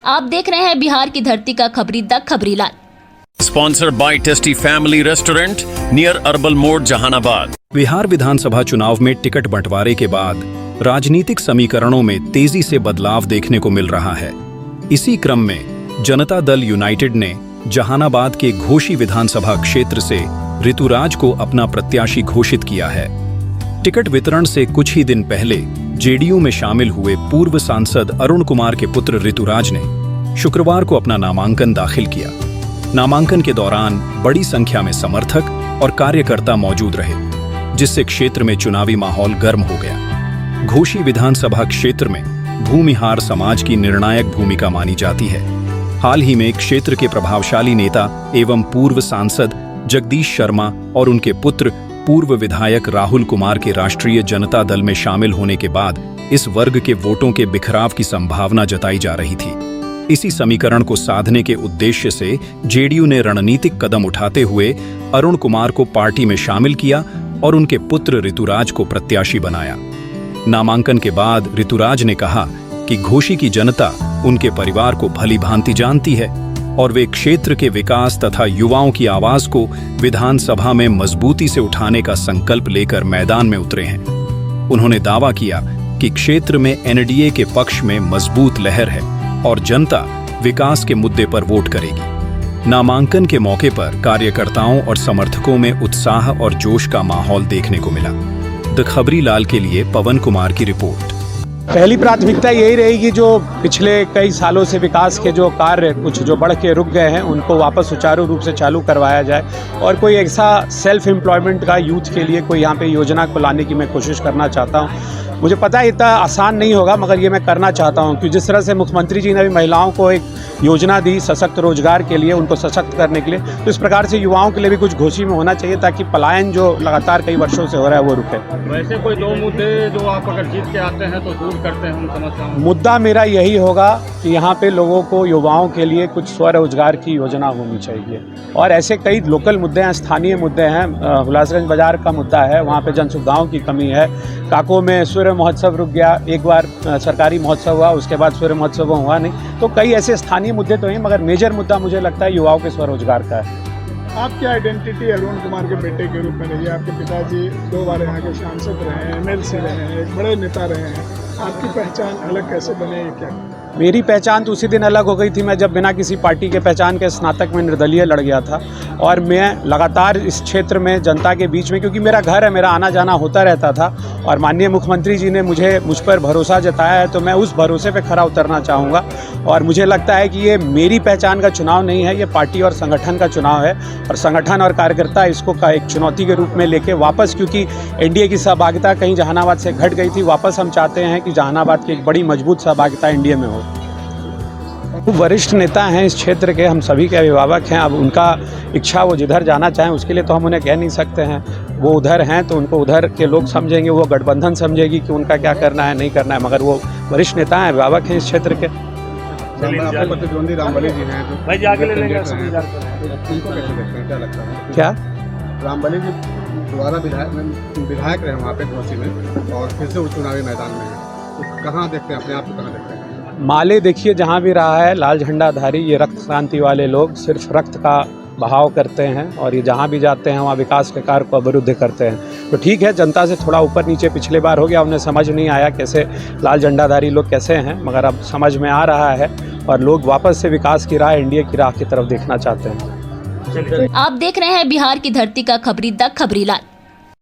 आप देख रहे हैं बिहार की धरती का खबरी the Khabri Lal. Sponsored by tasty family restaurant near Arbal मोड़ जहानाबाद। बिहार विधानसभा चुनाव में टिकट बंटवारे के बाद राजनीतिक समीकरणों में तेजी से बदलाव देखने को मिल रहा है। इसी क्रम में जनता दल यूनाइटेड ने जहानाबाद के घोसी विधानसभा क्षेत्र से ऋतुराज को अपना प्रत्याशी घोषित किया है। टिकट वितरण से कुछ ही दिन पहले जेडीयू में शामिल हुए पूर्व सांसद अरुण कुमार के पुत्र ऋतुराज ने शुक्रवार को अपना नामांकन दाखिल किया। नामांकन के दौरान बड़ी संख्या में समर्थक और कार्यकर्ता मौजूद रहे, जिससे क्षेत्र में चुनावी माहौल गर्म हो गया। घोसी विधानसभा क्षेत्र में भूमिहार समाज की निर्णायक भूमिका मानी जाती है। हाल ही में क्षेत्र के प्रभावशाली नेता एवं पूर्व सांसद जगदीश शर्मा और उनके पुत्र पूर्व विधायक राहुल कुमार के राष्ट्रीय जनता दल में शामिल होने के बाद इस वर्ग के वोटों के बिखराव की संभावना जताई जा रही थी। इसी समीकरण को साधने के उद्देश्य से जेडीयू ने रणनीतिक कदम उठाते हुए अरुण कुमार को पार्टी में शामिल किया और उनके पुत्र ऋतुराज को प्रत्याशी बनाया। नामांकन के बाद ऋतुराज ने कहा कि घोसी की जनता उनके परिवार को भली भांति जानती है और वे क्षेत्र के विकास तथा युवाओं की आवाज को विधानसभा में मजबूती से उठाने का संकल्प लेकर मैदान में उतरे हैं। उन्होंने दावा किया कि क्षेत्र में एनडीए के पक्ष में मजबूत लहर है और जनता विकास के मुद्दे पर वोट करेगी। नामांकन के मौके पर कार्यकर्ताओं और समर्थकों में उत्साह और जोश का माहौल देखने को मिला। द खबरी लाल के लिए पवन कुमार की रिपोर्ट। पहली प्राथमिकता यही रहेगी जो पिछले कई सालों से विकास के जो कार्य कुछ जो बढ़ के रुक गए हैं उनको वापस सुचारू रूप से चालू करवाया जाए और कोई ऐसा सेल्फ एम्प्लॉयमेंट का यूथ के लिए कोई यहाँ पे योजना को लाने की मैं कोशिश करना चाहता हूँ। मुझे पता है इतना आसान नहीं होगा, मगर ये मैं करना चाहता हूँ कि जिस तरह से मुख्यमंत्री जी ने भी महिलाओं को एक योजना दी सशक्त रोजगार के लिए, उनको सशक्त करने के लिए, तो इस प्रकार से युवाओं के लिए भी कुछ घोसी में होना चाहिए ताकि पलायन जो लगातार कई वर्षों से हो रहा है वो रुके। वैसे कोई दो मुद्दे जो आप अगर जीत के आते हैं तो दूर करते हैं उन समस्याओं? मुद्दा मेरा यही होगा कि यहाँ पे लोगों को युवाओं के लिए कुछ स्वरोजगार की योजना होनी चाहिए और ऐसे कई लोकल मुद्दे हैं, स्थानीय मुद्दे हैं। हुलासगंज बाजार का मुद्दा है, वहाँ पे जन सुविधाओं की कमी है। काको में सूर्य महोत्सव रुक गया, एक बार सरकारी महोत्सव हुआ, उसके बाद सूर्य महोत्सव हुआ नहीं। तो कई ऐसे स्थानीय मुद्दे तो हैं, मगर मेजर मुद्दा मुझे लगता है युवाओं के स्वरोजगार का है। आपकी आइडेंटिटी अरुण कुमार के बेटे के रूप में रही है। आपके पिताजी 2 बार यहाँ के सांसद रहे हैं, एमएलसी रहे हैं, एक बड़े नेता रहे हैं। आपकी पहचान अलग कैसे बने, क्या? मेरी पहचान तो उसी दिन अलग हो गई थी मैं जब बिना किसी पार्टी के पहचान के स्नातक में निर्दलीय लड़ गया था और मैं लगातार इस क्षेत्र में जनता के बीच में, क्योंकि मेरा घर है, मेरा आना जाना होता रहता था और माननीय मुख्यमंत्री जी ने मुझ पर भरोसा जताया है, तो मैं उस भरोसे पे खरा उतरना चाहूँगा। और मुझे लगता है कि ये मेरी पहचान का चुनाव नहीं है, ये पार्टी और संगठन का चुनाव है और संगठन और कार्यकर्ता इसको एक चुनौती के रूप में लेके वापस, क्योंकि एनडीए की सहभागिता कहीं जहानाबाद से घट गई थी, वापस हम चाहते हैं कि जहानाबाद की एक बड़ी मजबूत सहभागिता एनडीए में हो। वरिष्ठ नेता हैं इस क्षेत्र के, हम सभी के अभिभावक हैं। अब उनका इच्छा वो जिधर जाना चाहें उसके लिए तो हम उन्हें कह नहीं सकते हैं। वो उधर हैं तो उनको उधर के लोग समझेंगे, वो गठबंधन समझेगी कि उनका क्या करना है नहीं करना है, मगर वो वरिष्ठ नेता हैं, अभिभावक हैं इस क्षेत्र के। प्रतिद्वंदी रामबली जी हैं, क्या रामबली जी दोबारा विधायक रहे वहाँ पे घोसी में और फिर से वो चुनावी मैदान में है, तो कहाँ देखते हैं अपने आप को, कहाँ देखते हैं? माले देखिए जहाँ भी रहा है लाल झंडाधारी, ये रक्त क्रांति वाले लोग सिर्फ रक्त का बहाव करते हैं और ये जहाँ भी जाते हैं वहाँ विकास के कार्य को अवरुद्ध करते हैं। तो ठीक है, जनता से थोड़ा ऊपर नीचे पिछले बार हो गया, उन्हें समझ नहीं आया कैसे लाल झंडाधारी लोग कैसे हैं, मगर अब समझ में आ रहा है और लोग वापस से विकास की राह, एनडीए की राह की तरफ देखना चाहते हैं। आप देख रहे हैं बिहार की धरती का खबरी द खबरी लाल।